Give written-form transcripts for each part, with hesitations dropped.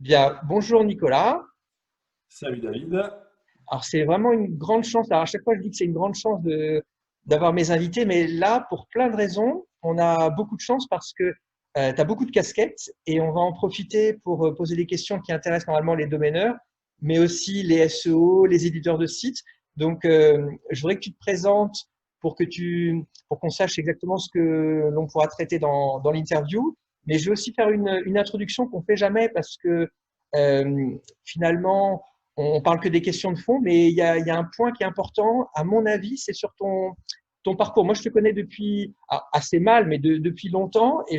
Bien, bonjour Nicolas. Salut David. Alors c'est vraiment une grande chance. Alors à chaque fois je dis que c'est une grande chance d'avoir mes invités, mais là pour plein de raisons, on a beaucoup de chance parce que tu as beaucoup de casquettes et on va en profiter pour poser des questions qui intéressent normalement les domaineurs, mais aussi les SEO, les éditeurs de sites. Donc je voudrais que tu te présentes pour qu'on sache exactement ce que l'on pourra traiter dans l'interview. Mais je vais aussi faire une introduction qu'on fait jamais parce que finalement on parle que des questions de fond, mais il y a un point qui est important, à mon avis, c'est sur ton parcours. Moi, je te connais depuis assez mal, mais depuis longtemps, et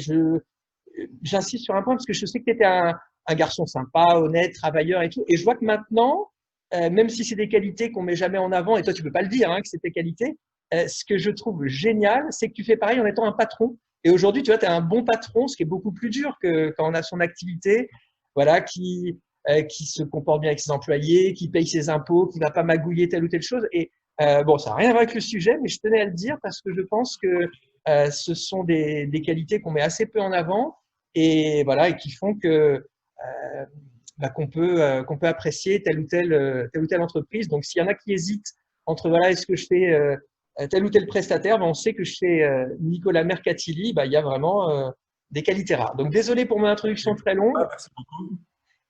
j'insiste sur un point parce que je sais que tu étais un garçon sympa, honnête, travailleur et tout. Et je vois que maintenant, même si c'est des qualités qu'on met jamais en avant, et toi, tu peux pas le dire, hein, que c'est tes qualités, ce que je trouve génial, c'est que tu fais pareil en étant un patron. Et aujourd'hui, tu vois, tu es un bon patron, ce qui est beaucoup plus dur que quand on a son activité, voilà, qui se comporte bien avec ses employés, qui paye ses impôts, qui ne va pas magouiller telle ou telle chose. Et bon, ça n'a rien à voir avec le sujet, mais je tenais à le dire parce que je pense que ce sont des qualités qu'on met assez peu en avant et voilà et qui font que qu'on peut apprécier telle ou telle entreprise. Donc, s'il y en a qui hésitent entre voilà, est-ce que je fais tel ou tel prestataire, ben, on sait que chez Nicolas Mercatili, ben, il y a vraiment des qualités rares. Donc, désolé pour mon introduction très longue. Ah, merci beaucoup.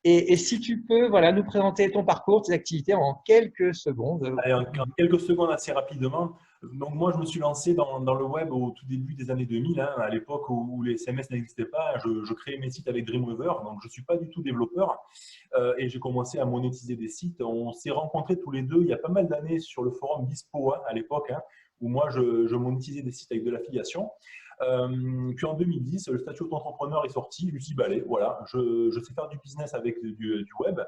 Et si tu peux voilà, nous présenter ton parcours, tes activités en quelques secondes. Allez, en quelques secondes, assez rapidement. Donc, moi, je me suis lancé dans le web au tout début des années 2000, hein, à l'époque où les SMS n'existaient pas. Je créais mes sites avec Dreamweaver, donc je ne suis pas du tout développeur. Et j'ai commencé à monétiser des sites. On s'est rencontrés tous les deux il y a pas mal d'années sur le forum Bispo, hein, à l'époque, hein, où moi, je monétisais des sites avec de l'affiliation. Puis en 2010, le statut auto-entrepreneur est sorti. Je me suis dit, bah, allez, voilà, je sais faire du business avec du web.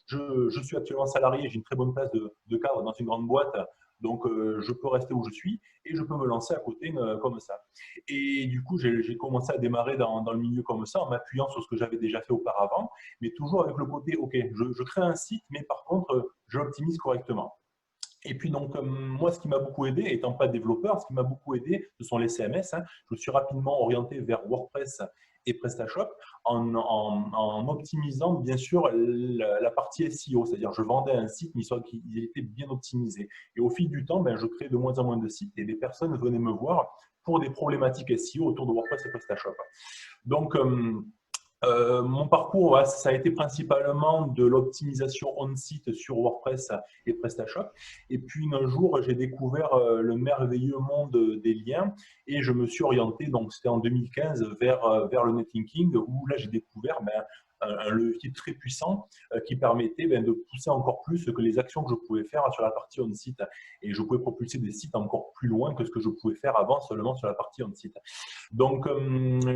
Je suis actuellement salarié, j'ai une très bonne place de cadre dans une grande boîte, donc je peux rester où je suis et je peux me lancer à côté comme ça. Et du coup, j'ai commencé à démarrer dans le milieu comme ça, en m'appuyant sur ce que j'avais déjà fait auparavant, mais toujours avec le côté, OK, je crée un site, mais par contre, je l'optimise correctement. Et puis donc, moi, ce qui m'a beaucoup aidé, étant pas développeur, ce qui m'a beaucoup aidé, ce sont les CMS, hein. Je me suis rapidement orienté vers WordPress et PrestaShop en optimisant bien sûr la partie SEO, c'est-à-dire je vendais un site, mais il était bien optimisé. Et au fil du temps, ben, je créais de moins en moins de sites et des personnes venaient me voir pour des problématiques SEO autour de WordPress et PrestaShop. Donc, mon parcours, ouais, ça a été principalement de l'optimisation on-site sur WordPress et PrestaShop. Et puis un jour, j'ai découvert le merveilleux monde des liens et je me suis orienté, donc c'était en 2015, vers le netlinking où là j'ai découvert un levier très puissant qui permettait de pousser encore plus que les actions que je pouvais faire sur la partie on-site. Et je pouvais propulser des sites encore plus loin que ce que je pouvais faire avant seulement sur la partie on-site. Donc,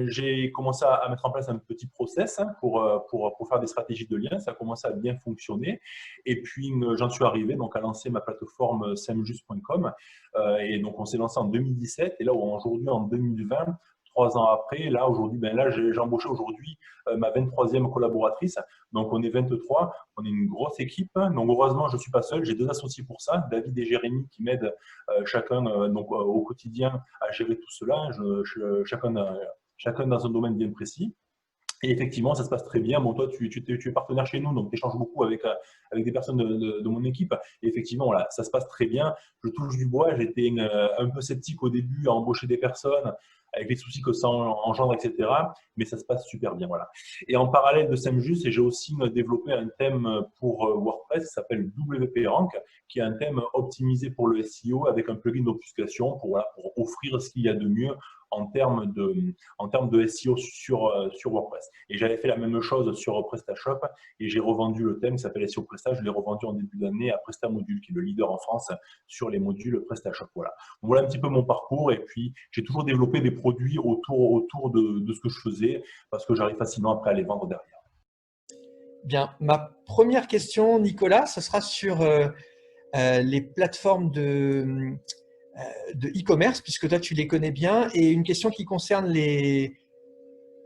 j'ai commencé à mettre en place un petit process, hein, pour faire des stratégies de lien. Ça a commencé à bien fonctionner. Et puis, j'en suis arrivé donc, à lancer ma plateforme semjust.com. Et donc, on s'est lancé en 2017. Et là, aujourd'hui, en 2020, 3 ans après, là, aujourd'hui, là, j'ai embauché aujourd'hui ma 23e collaboratrice. Donc, on est 23, on est une grosse équipe. Donc, heureusement, je ne suis pas seul. J'ai 2 associés pour ça, David et Jérémy, qui m'aident chacun au quotidien à gérer tout cela, chacun dans un domaine bien précis. Et effectivement, ça se passe très bien. Bon, toi, tu es partenaire chez nous, donc tu échanges beaucoup avec des personnes de mon équipe. Et effectivement, voilà, ça se passe très bien. Je touche du bois. J'étais un peu sceptique au début à embaucher des personnes avec les soucis que ça engendre, etc. Mais ça se passe super bien, voilà. Et en parallèle de SEMJust, j'ai aussi développé un thème pour WordPress qui s'appelle WP Rank, qui est un thème optimisé pour le SEO avec un plugin d'obfuscation pour, voilà, pour offrir ce qu'il y a de mieux en termes de SEO sur WordPress. Et j'avais fait la même chose sur PrestaShop et j'ai revendu le thème qui s'appelle SEO Presta. Je l'ai revendu en début d'année à PrestaModule, qui est le leader en France sur les modules PrestaShop. Voilà. Donc, voilà un petit peu mon parcours. Et puis, j'ai toujours développé des produits autour de ce que je faisais parce que j'arrive facilement après à les vendre derrière. Bien, ma première question, Nicolas, ce sera sur les plateformes de e-commerce, puisque toi tu les connais bien, et une question qui concerne les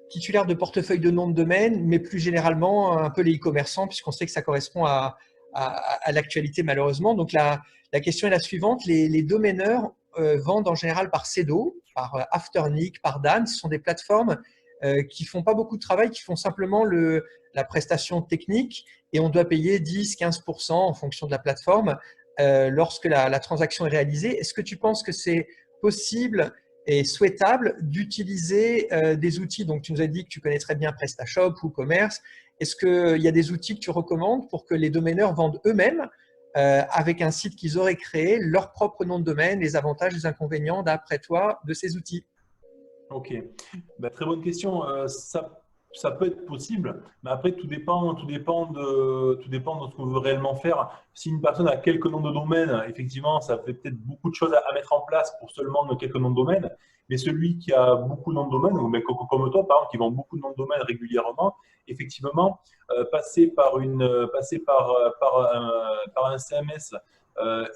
titulaires de portefeuille de nom de domaine, mais plus généralement un peu les e-commerçants, puisqu'on sait que ça correspond à l'actualité malheureusement. Donc la question est la suivante, les domaineurs vendent en général par Cedo, par Afternic, par Dan, ce sont des plateformes qui font pas beaucoup de travail, qui font simplement la prestation technique et on doit payer 10-15% en fonction de la plateforme lorsque la transaction est réalisée. Est-ce que tu penses que c'est possible et souhaitable d'utiliser des outils? Donc, tu nous as dit que tu connais très bien PrestaShop ou Commerce. Est-ce qu'il y a des outils que tu recommandes pour que les domaineurs vendent eux-mêmes avec un site qu'ils auraient créé, leur propre nom de domaine, les avantages, les inconvénients, d'après toi, de ces outils? Ok, ben, très bonne question. Ça peut être possible, mais après, tout dépend de ce qu'on veut réellement faire. Si une personne a quelques noms de domaine, effectivement, ça fait peut-être beaucoup de choses à mettre en place pour seulement quelques noms de domaine. Mais celui qui a beaucoup de noms de domaine, ou même comme toi, par exemple, qui vend beaucoup de noms de domaine régulièrement, effectivement, passer par un CMS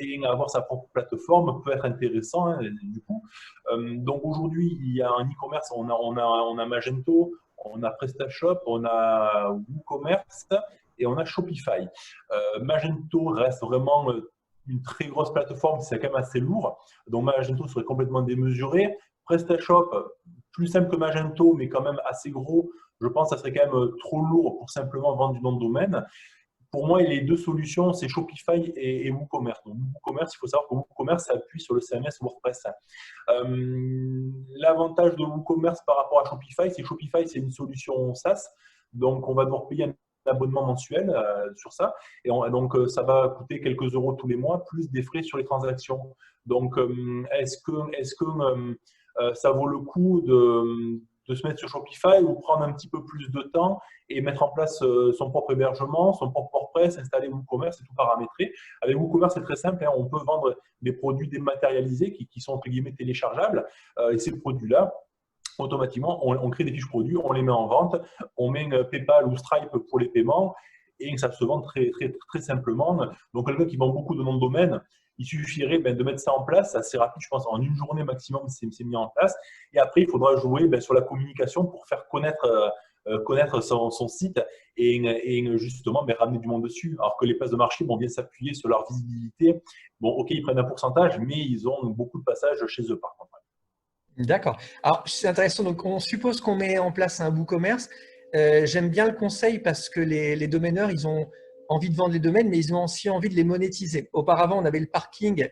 et avoir sa propre plateforme peut être intéressant, hein, du coup. Donc aujourd'hui, il y a un e-commerce, on a Magento, on a PrestaShop, on a WooCommerce et on a Shopify. Magento reste vraiment une très grosse plateforme, c'est quand même assez lourd. Donc Magento serait complètement démesuré. PrestaShop, plus simple que Magento, mais quand même assez gros. Je pense que ça serait quand même trop lourd pour simplement vendre du nom de domaine. Pour moi, les deux solutions, c'est Shopify et WooCommerce. Donc, WooCommerce, il faut savoir que WooCommerce s'appuie sur le CMS WordPress. L'avantage de WooCommerce par rapport à Shopify, c'est que Shopify, c'est une solution SaaS. Donc, on va devoir payer un abonnement mensuel sur ça. Et donc, ça va coûter quelques euros tous les mois, plus des frais sur les transactions. Donc, est-ce que ça vaut le coup de se mettre sur Shopify ou prendre un petit peu plus de temps et mettre en place son propre hébergement, son propre WordPress, installer WooCommerce et tout paramétrer? Avec WooCommerce, c'est très simple, hein, on peut vendre des produits dématérialisés qui sont entre guillemets téléchargeables et ces produits-là, automatiquement, on crée des fiches produits, on les met en vente, on met PayPal ou Stripe pour les paiements et ça se vend très, très, très simplement. Donc, quelqu'un qui vend beaucoup de noms de domaine, il suffirait de mettre ça en place, c'est assez rapide, je pense, en une journée maximum, c'est mis en place. Et après, il faudra jouer sur la communication pour faire connaître son site et justement ramener du monde dessus. Alors que les places de marché vont bien s'appuyer sur leur visibilité. Bon, ok, ils prennent un pourcentage, mais ils ont beaucoup de passages chez eux par contre. D'accord. Alors, c'est intéressant. Donc, on suppose qu'on met en place un WooCommerce. J'aime bien le conseil parce que les domaineurs, ils ont envie de vendre les domaines, mais ils ont aussi envie de les monétiser. Auparavant, on avait le parking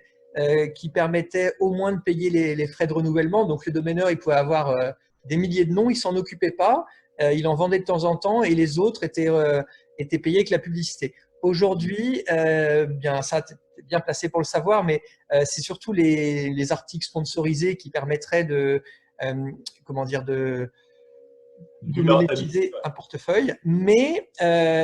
qui permettait au moins de payer les frais de renouvellement. Donc, le domaineur, il pouvait avoir des milliers de noms, il s'en occupait pas. Il en vendait de temps en temps et les autres étaient payés avec la publicité. Aujourd'hui, bien, ça, tu es bien placé pour le savoir, mais c'est surtout les articles sponsorisés qui permettraient comment dire, de monétiser un portefeuille. Mais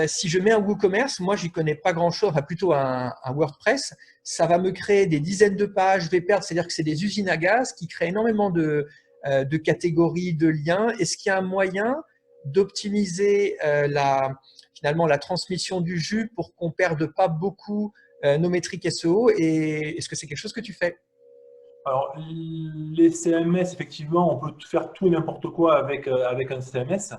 si je mets un WooCommerce, moi, j'y connais pas grand-chose, enfin, plutôt un WordPress, ça va me créer des dizaines de pages, je vais perdre, c'est-à-dire que c'est des usines à gaz qui créent énormément de catégories, de liens. Est-ce qu'il y a un moyen d'optimiser finalement la transmission du jus pour qu'on ne perde pas beaucoup nos métriques SEO? Et est-ce que c'est quelque chose que tu fais? Alors, les CMS, effectivement, on peut faire tout et n'importe quoi avec un CMS,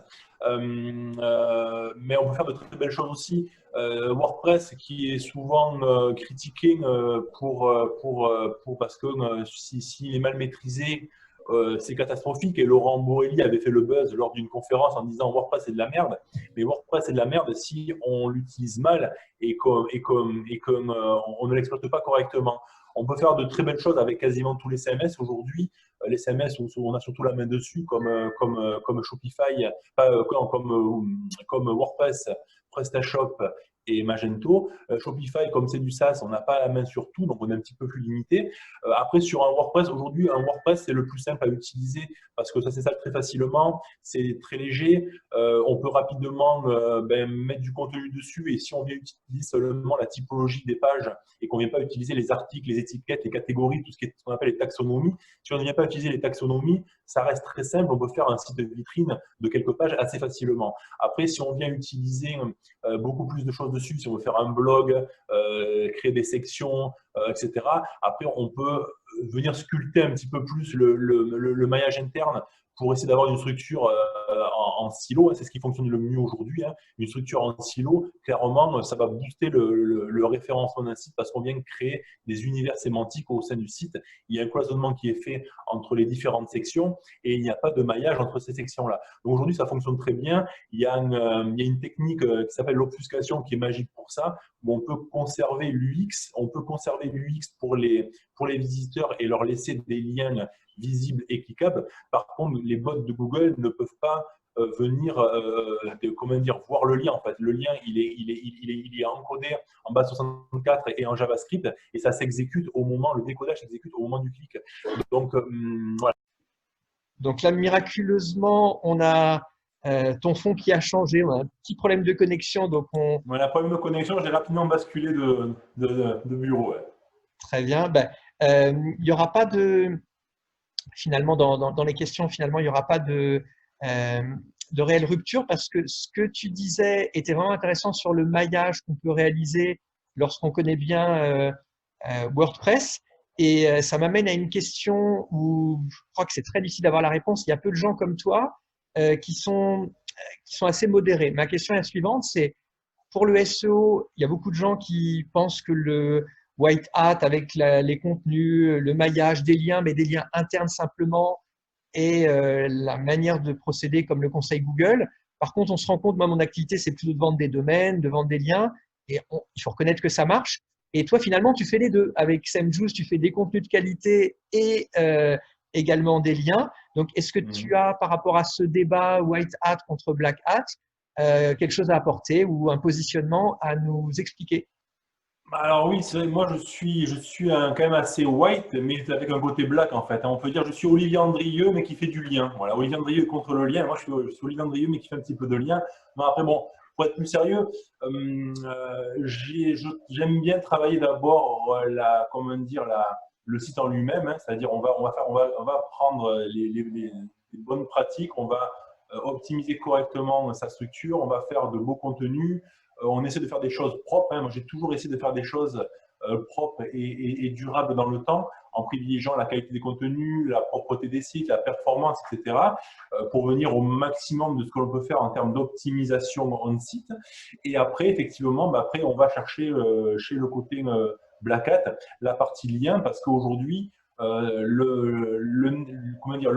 mais on peut faire de très belles choses aussi. WordPress, qui est souvent critiqué parce que s'il est mal maîtrisé, c'est catastrophique. Et Laurent Borelli avait fait le buzz lors d'une conférence en disant WordPress est de la merde. Mais WordPress est de la merde si on l'utilise mal et qu'on on ne l'exploite pas correctement. On peut faire de très belles choses avec quasiment tous les CMS aujourd'hui. Les CMS où on a surtout la main dessus, comme Shopify, comme WordPress, PrestaShop et Magento. Shopify, comme c'est du SaaS, on n'a pas la main sur tout, donc on est un petit peu plus limité. Après, sur un WordPress, aujourd'hui, un WordPress, c'est le plus simple à utiliser parce que ça s'installe très facilement, c'est très léger, on peut rapidement mettre du contenu dessus et si on vient utiliser seulement la typologie des pages et qu'on ne vient pas utiliser les articles, les étiquettes, les catégories, tout ce qu'on appelle les taxonomies, si on ne vient pas utiliser les taxonomies, ça reste très simple, on peut faire un site de vitrine de quelques pages assez facilement. Après, si on vient utiliser beaucoup plus de choses dessus, si on veut faire un blog, créer des sections, etc., après, on peut venir sculpter un petit peu plus le maillage interne pour essayer d'avoir une structure en silo, hein, c'est ce qui fonctionne le mieux aujourd'hui. Hein. Une structure en silo, clairement, ça va booster le référencement d'un site parce qu'on vient créer des univers sémantiques au sein du site. Il y a un cloisonnement qui est fait entre les différentes sections et il n'y a pas de maillage entre ces sections-là. Donc aujourd'hui, ça fonctionne très bien. Il y a une technique qui s'appelle l'obfuscation qui est magique pour ça, où on peut conserver l'UX, pour les visiteurs et leur laisser des liens visibles et cliquables. Par contre, les bots de Google ne peuvent pas venir voir le lien. En fait, le lien, il est encodé en base 64 et en JavaScript et ça s'exécute le décodage s'exécute au moment du clic. Donc, voilà. Donc là, miraculeusement, on a ton fond qui a changé. On a un petit problème de connexion. Donc On a un problème de connexion, j'ai rapidement basculé de bureau. Ouais. Très bien. Ben, il y aura pas de… Finalement, dans les questions, finalement, il n'y aura pas de réelle rupture parce que ce que tu disais était vraiment intéressant sur le maillage qu'on peut réaliser lorsqu'on connaît bien WordPress. Et ça m'amène à une question où je crois que c'est très difficile d'avoir la réponse. Il y a peu de gens comme toi qui sont assez modérés. Ma question est la suivante, c'est pour le SEO, il y a beaucoup de gens qui pensent que le white hat avec les contenus, le maillage des liens, mais des liens internes simplement, et la manière de procéder comme le conseille Google. Par contre, on se rend compte, moi, mon activité, c'est plutôt de vendre des domaines, de vendre des liens, et il faut reconnaître que ça marche. Et toi, finalement, tu fais les deux. Avec SEMJuice, tu fais des contenus de qualité et également des liens. Donc, est-ce que tu as, par rapport à ce débat white hat contre black hat, quelque chose à apporter ou un positionnement à nous expliquer? Alors oui, moi je suis quand même assez white, mais avec un côté black en fait. On peut dire je suis Olivier Andrieux, mais qui fait du lien. Voilà, Olivier Andrieux contre le lien. Moi je suis Olivier Andrieux, mais qui fait un petit peu de lien. Non, après bon, pour être plus sérieux, j'aime bien travailler d'abord le site en lui-même. Hein, c'est-à-dire on va prendre les bonnes pratiques, on va optimiser correctement sa structure, on va faire de beaux contenus. On essaie de faire des choses propres. Hein. Moi, j'ai toujours essayé de faire des choses propres et durables dans le temps, en privilégiant la qualité des contenus, la propreté des sites, la performance, etc., pour venir au maximum de ce que l'on peut faire en termes d'optimisation on-site. Et après, effectivement, après, on va chercher chez le côté Black Hat la partie lien, parce qu'aujourd'hui, le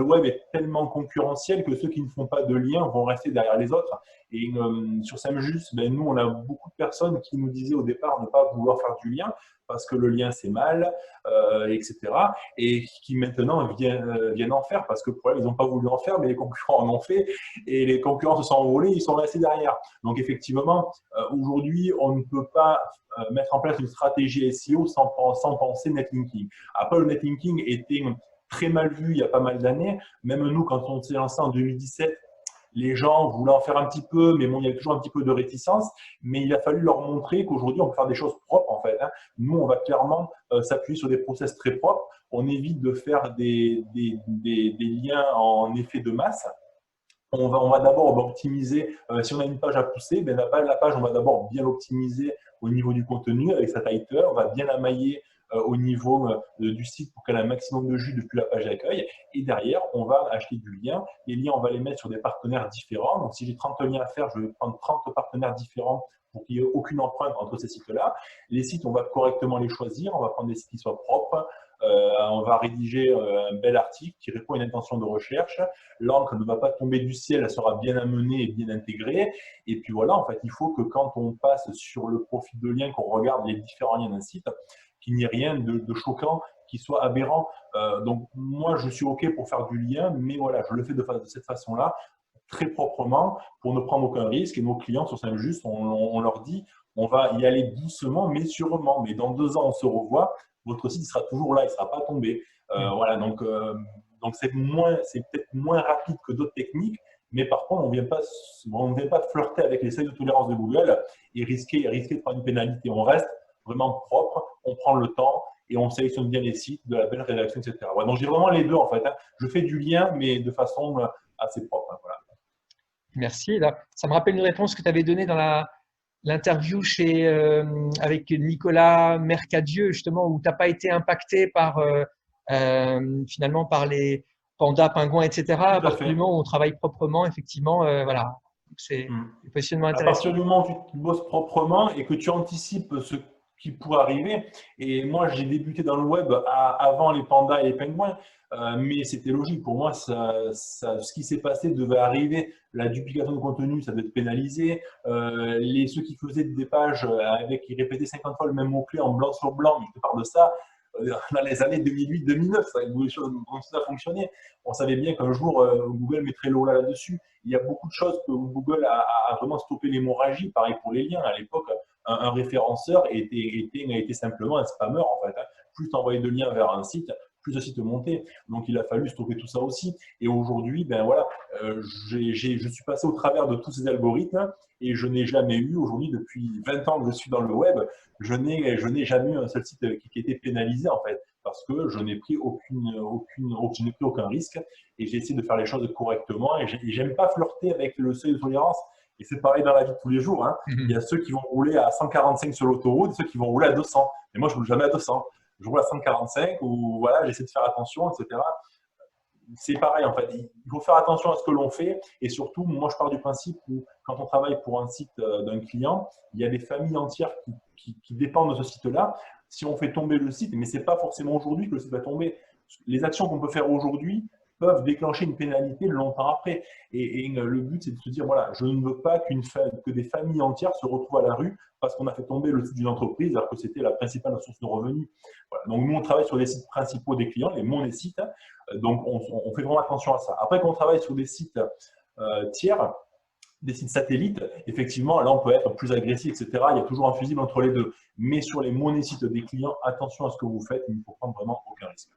web est tellement concurrentiel que ceux qui ne font pas de lien vont rester derrière les autres. Et sur SEMJuice, nous, on a beaucoup de personnes qui nous disaient au départ ne pas vouloir faire du lien parce que le lien, c'est mal, etc. Et qui maintenant viennent en faire parce que le problème, ils n'ont pas voulu en faire, mais les concurrents en ont fait. Et les concurrents se sont envolés, ils sont restés derrière. Donc, effectivement, aujourd'hui, on ne peut pas mettre en place une stratégie SEO sans penser netlinking. Après, le netlinking était très mal vu il y a pas mal d'années. Même nous, quand on s'est lancé en 2017, les gens voulaient en faire un petit peu, mais bon, il y a toujours un petit peu de réticence. Mais il a fallu leur montrer qu'aujourd'hui, on peut faire des choses propres, en fait. Hein. Nous, on va clairement s'appuyer sur des process très propres. On évite de faire des liens en effet de masse. On va d'abord optimiser, si on a une page à pousser, la page, on va d'abord bien l'optimiser au niveau du contenu avec sa title, on va bien la mailler au niveau du site pour qu'elle ait un maximum de jus depuis la page d'accueil. Et derrière, on va acheter du lien. Les liens, on va les mettre sur des partenaires différents. Donc, si j'ai 30 liens à faire, je vais prendre 30 partenaires différents pour qu'il n'y ait aucune empreinte entre ces sites-là. Les sites, on va correctement les choisir. On va prendre des sites qui soient propres. On va rédiger un bel article qui répond à une intention de recherche. L'encre ne va pas tomber du ciel, elle sera bien amenée et bien intégrée. Et puis voilà, en fait, il faut que quand on passe sur le profil de lien, qu'on regarde les différents liens d'un site, qu'il n'y ait rien de choquant, qui soit aberrant. Donc moi, je suis OK pour faire du lien, mais voilà, je le fais de cette façon-là, très proprement, pour ne prendre aucun risque. Et nos clients sur SEMJuice, on leur dit, on va y aller doucement, mais sûrement. Mais dans 2 ans, on se revoit. Votre site il sera toujours là, il ne sera pas tombé. Voilà, donc c'est peut-être moins rapide que d'autres techniques, mais par contre, on ne vient pas flirter avec les seuils de tolérance de Google et risquer de prendre une pénalité. On reste vraiment propre, on prend le temps et on sélectionne bien les sites, de la belle rédaction, etc. Ouais, donc j'ai vraiment les deux en fait. Hein. Je fais du lien, mais de façon assez propre. Hein, voilà. Merci. Là, ça me rappelle une réponse que tu avais donnée dans l'interview avec Nicolas Mercadieu, justement, où tu n'as pas été impacté finalement par panda, pingouin, etc. À Tout à partir du fait. moment où on travaille proprement, effectivement, voilà. C'est Mm. un positionnement À intéressant. partir du moment où tu bosses proprement et que tu anticipes ce qui pourrait arriver, et moi j'ai débuté dans le web avant les pandas et les pingouins, mais c'était logique. Pour moi, ce qui s'est passé devait arriver. La duplication de contenu, ça devait être pénalisé. Ceux qui faisaient des pages qui répétaient 50 fois le même mot-clé en blanc sur blanc, mais je te parle de ça, dans les années 2008-2009, les choses ont ça fonctionné. On savait bien qu'un jour, Google mettrait l'eau là-dessus. Il y a beaucoup de choses que Google a vraiment stoppé l'hémorragie. Pareil pour les liens. À l'époque, un référenceur était simplement un spammer, en fait. Plus tu envoyais de liens vers un site, plus le site montait. Donc, il a fallu stopper tout ça aussi. Et aujourd'hui, ben voilà, je suis passé au travers de tous ces algorithmes et je n'ai jamais eu, aujourd'hui, depuis 20 ans que je suis dans le web, je n'ai jamais eu un seul site qui était pénalisé, en fait, parce que je n'ai pris aucun risque et j'ai essayé de faire les choses correctement et j'aime pas flirter avec le seuil de tolérance. Et c'est pareil dans la vie de tous les jours. Hein. Il y a ceux qui vont rouler à 145 sur l'autoroute et ceux qui vont rouler à 200. Et moi, je ne roule jamais à 200. Je roule à 145 ou voilà, j'essaie de faire attention, etc. C'est pareil, en fait. Il faut faire attention à ce que l'on fait. Et surtout, moi, je pars du principe où, quand on travaille pour un site d'un client, il y a des familles entières qui dépendent de ce site-là. Si on fait tomber le site, mais ce n'est pas forcément aujourd'hui que le site va tomber. Les actions qu'on peut faire aujourd'hui peuvent déclencher une pénalité longtemps après. Et le but, c'est de se dire, voilà, je ne veux pas que des familles entières se retrouvent à la rue parce qu'on a fait tomber le site d'une entreprise alors que c'était la principale source de revenus. Voilà. Donc, nous, on travaille sur les sites principaux des clients, les monosites. Donc, on fait vraiment attention à ça. Après, quand on travaille sur des sites tiers, des sites satellites, effectivement, là, on peut être plus agressif, etc. Il y a toujours un fusible entre les deux. Mais sur les monésites des clients, attention à ce que vous faites, il ne faut prendre vraiment aucun risque.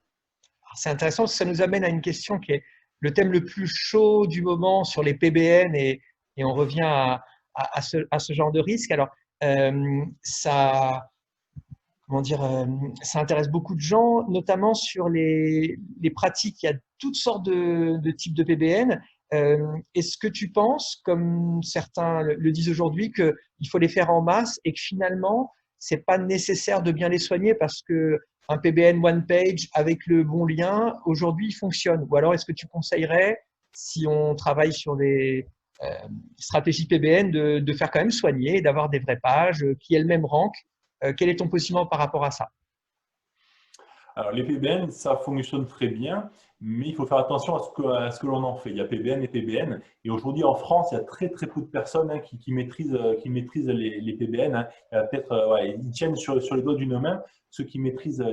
C'est intéressant, ça nous amène à une question qui est le thème le plus chaud du moment sur les PBN et on revient à ce genre de risque. Alors, ça, comment dire, ça intéresse beaucoup de gens, notamment sur les pratiques. Il y a toutes sortes de types de PBN. Est-ce que tu penses, comme certains le disent aujourd'hui, qu'il faut les faire en masse et que finalement, c'est pas nécessaire de bien les soigner parce que un PBN one page avec le bon lien, aujourd'hui, il fonctionne? Ou alors, est-ce que tu conseillerais, si on travaille sur des stratégies PBN, de faire quand même soigner et d'avoir des vraies pages qui elles-mêmes rankent? Quel est ton positionnement par rapport à ça? Alors, les PBN, ça fonctionne très bien, mais il faut faire attention à ce que l'on en fait. Il y a PBN et PBN. Et aujourd'hui, en France, il y a très, très peu de personnes qui maîtrisent les PBN. Hein. Il y a peut-être, ouais, ils tiennent sur les doigts d'une main ceux qui maîtrisent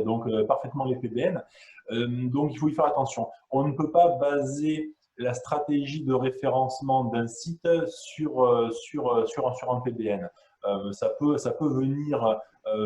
parfaitement les PBN. Donc, il faut y faire attention. On ne peut pas baser la stratégie de référencement d'un site sur un PBN. Ça peut venir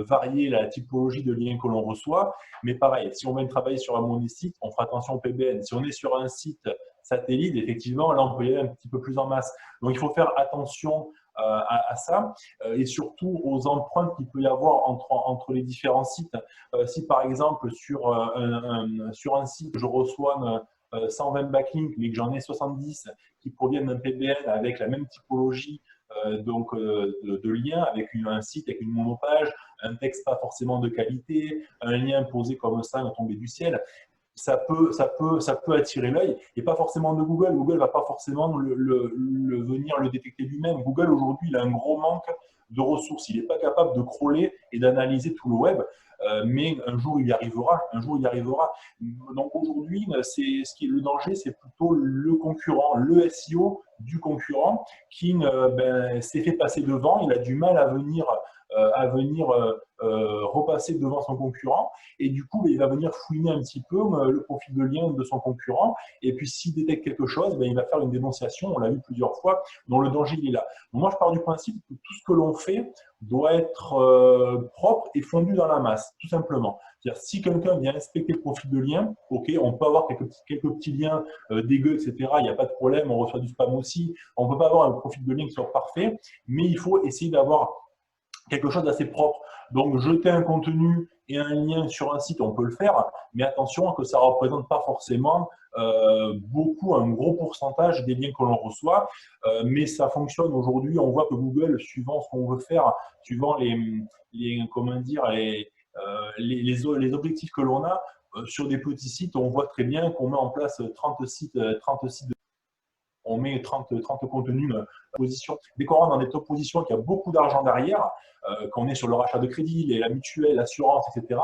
varier la typologie de liens que l'on reçoit. Mais pareil, si on vient travailler sur un monosite, on fera attention au PBN. Si on est sur un site satellite, effectivement, là, on peut y aller un petit peu plus en masse. Donc, il faut faire attention à ça et surtout aux empreintes qu'il peut y avoir entre les différents sites. Si, par exemple, sur un site, je reçois 120 backlinks, mais que j'en ai 70 qui proviennent d'un PBN avec la même typologie de lien, avec un site, avec une monopage, un texte pas forcément de qualité, un lien posé comme ça, tombé du ciel, ça peut attirer l'œil et pas forcément de Google. Google va pas forcément venir le détecter lui-même. Google aujourd'hui, il a un gros manque de ressources. Il n'est pas capable de crawler et d'analyser tout le web. Mais un jour il y arrivera. Un jour il y arrivera. Donc aujourd'hui, ce qui est le danger, c'est plutôt le concurrent, le SEO du concurrent qui s'est fait passer devant. Il a du mal à venir repasser devant son concurrent et du coup il va venir fouiner un petit peu le profil de lien de son concurrent et puis s'il détecte quelque chose, il va faire une dénonciation, on l'a vu plusieurs fois, dont le danger il est là. Donc, moi je pars du principe que tout ce que l'on fait doit être propre et fondu dans la masse, tout simplement. C'est-à-dire si quelqu'un vient inspecter le profil de lien, ok, on peut avoir quelques petits liens dégueux, etc. Il n'y a pas de problème, on reçoit du spam aussi. On ne peut pas avoir un profil de lien qui soit parfait, mais il faut essayer d'avoir quelque chose d'assez propre. Donc, jeter un contenu et un lien sur un site, on peut le faire, mais attention que ça ne représente pas forcément un gros pourcentage des liens que l'on reçoit, mais ça fonctionne aujourd'hui. On voit que Google, suivant ce qu'on veut faire, suivant les objectifs que l'on a, sur des petits sites, on voit très bien qu'on met en place 30 sites, 30 sites on met 30 contenus à position. Dès qu'on rentre dans des top positions, qu'il y a beaucoup d'argent derrière, qu'on est sur le rachat de crédit, la mutuelle, l'assurance, etc.,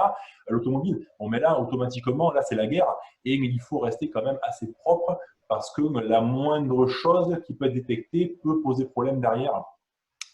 l'automobile, on met là automatiquement, là c'est la guerre, et mais il faut rester quand même assez propre parce que la moindre chose qui peut être détectée peut poser problème derrière.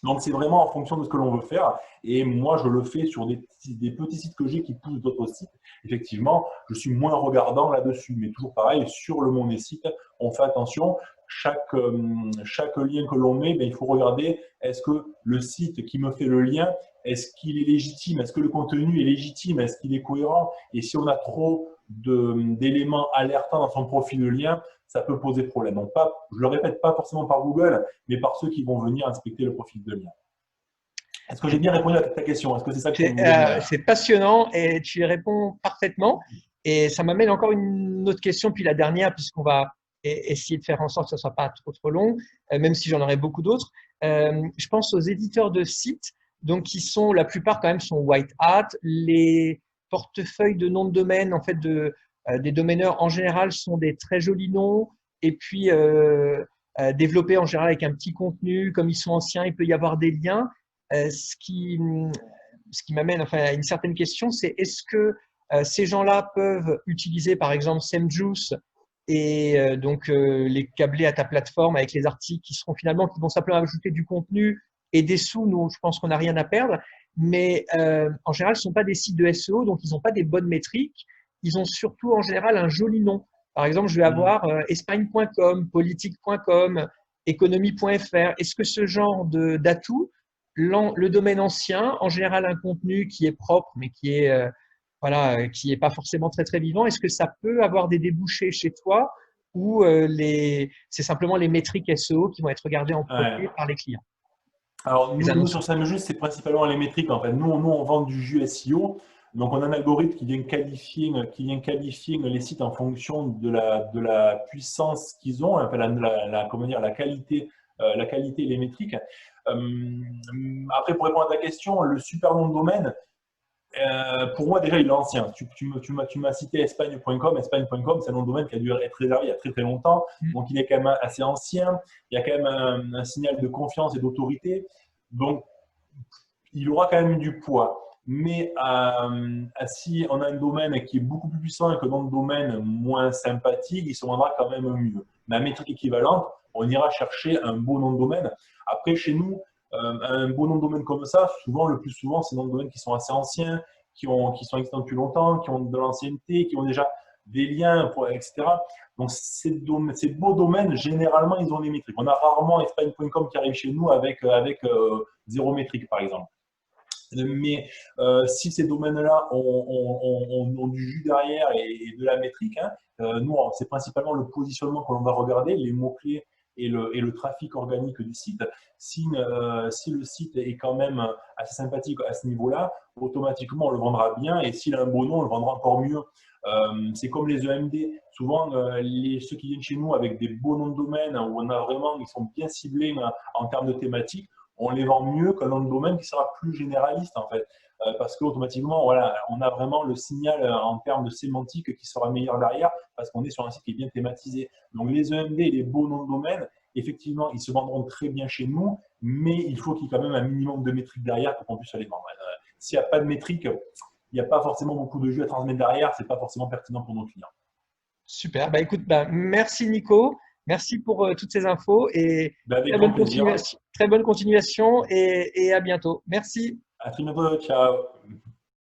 Donc, c'est vraiment en fonction de ce que l'on veut faire. Et moi, je le fais sur des petits sites que j'ai qui poussent d'autres sites. Effectivement, je suis moins regardant là-dessus. Mais toujours pareil, sur le monde des sites, on fait attention. Chaque lien que l'on met, il faut regarder, est-ce que le site qui me fait le lien, est-ce qu'il est légitime? Est-ce que le contenu est légitime? Est-ce qu'il est cohérent? Et si on a trop d'éléments alertants dans son profil de lien, ça peut poser problème. Donc, je le répète, pas forcément par Google, mais par ceux qui vont venir inspecter le profil de lien. Est-ce que j'ai bien répondu à ta question? Est-ce que c'est ça que tu voulais C'est passionnant et tu y réponds parfaitement. Et ça m'amène encore une autre question, puis la dernière, puisqu'on va essayer de faire en sorte que ce ne soit pas trop long, même si j'en aurai beaucoup d'autres. Je pense aux éditeurs de sites, donc qui sont, la plupart quand même sont white hat. Les portefeuilles de noms de domaine, en fait, des domaineurs en général sont des très jolis noms et puis développés en général avec un petit contenu. Comme ils sont anciens, il peut y avoir des liens. Ce qui m'amène enfin, à une certaine question, c'est est-ce que ces gens-là peuvent utiliser par exemple SEMJuice et donc les câbler à ta plateforme avec les articles qui vont simplement ajouter du contenu et des sous. Nous, je pense qu'on n'a rien à perdre, mais en général, ce ne sont pas des sites de SEO, donc ils n'ont pas des bonnes métriques. Ils ont surtout en général un joli nom. Par exemple, je vais avoir espagne.com, politique.com, économie.fr. Est-ce que ce genre d'atouts, le domaine ancien, en général un contenu qui est propre, mais qui est qui est pas forcément très vivant, est-ce que ça peut avoir des débouchés chez toi ou c'est simplement les métriques SEO qui vont être regardées en premier par les clients? Alors, nous sur SEMJuice, c'est principalement les métriques. En fait, nous, on vend du jus SEO. Donc, on a un algorithme qui vient qualifier les sites en fonction de la puissance qu'ils ont, enfin, comment dire, la qualité et les métriques. Après, pour répondre à ta question, le super nom de domaine, pour moi, déjà, il est ancien. Tu m'as cité espagne.com. Espagne.com, c'est un nom de domaine qui a dû être réservé il y a très longtemps. Donc, il est quand même assez ancien. Il y a quand même un signal de confiance et d'autorité. Donc, il aura quand même du poids. Mais si on a un domaine qui est beaucoup plus puissant et qu'un nom de domaine moins sympathique, il se vendra quand même mieux. Mais à métrique équivalente, on ira chercher un beau nom de domaine. Après, chez nous, un beau nom de domaine comme ça, le plus souvent, c'est des noms de domaine qui sont assez anciens, qui sont existants depuis longtemps, qui ont de l'ancienneté, qui ont déjà des liens, etc. Donc, ces beaux domaines, généralement, ils ont des métriques. On a rarement espagne.com qui arrive chez nous avec zéro métrique, par exemple. Mais si ces domaines-là ont du jus derrière et de la métrique, nous, c'est principalement le positionnement que l'on va regarder, les mots-clés et le trafic organique du site. Si le site est quand même assez sympathique à ce niveau-là, automatiquement, on le vendra bien. Et s'il a un beau nom, on le vendra encore mieux. C'est comme les EMD. Souvent, ceux qui viennent chez nous avec des beaux noms de domaine, où ils sont bien ciblés en termes de thématique, on les vend mieux qu'un nom de domaine qui sera plus généraliste en fait. Parce qu'automatiquement, voilà, on a vraiment le signal en termes de sémantique qui sera meilleur derrière parce qu'on est sur un site qui est bien thématisé. Donc les EMD et les beaux noms de domaine, effectivement, ils se vendront très bien chez nous, mais il faut qu'il y ait quand même un minimum de métriques derrière pour qu'on puisse les vendre. S'il n'y a pas de métriques, il n'y a pas forcément beaucoup de jus à transmettre derrière, ce n'est pas forcément pertinent pour nos clients. Super. Écoute, merci Nico. Merci pour toutes ces infos et très bonne continuation et à bientôt. Merci. À très bientôt. Ciao.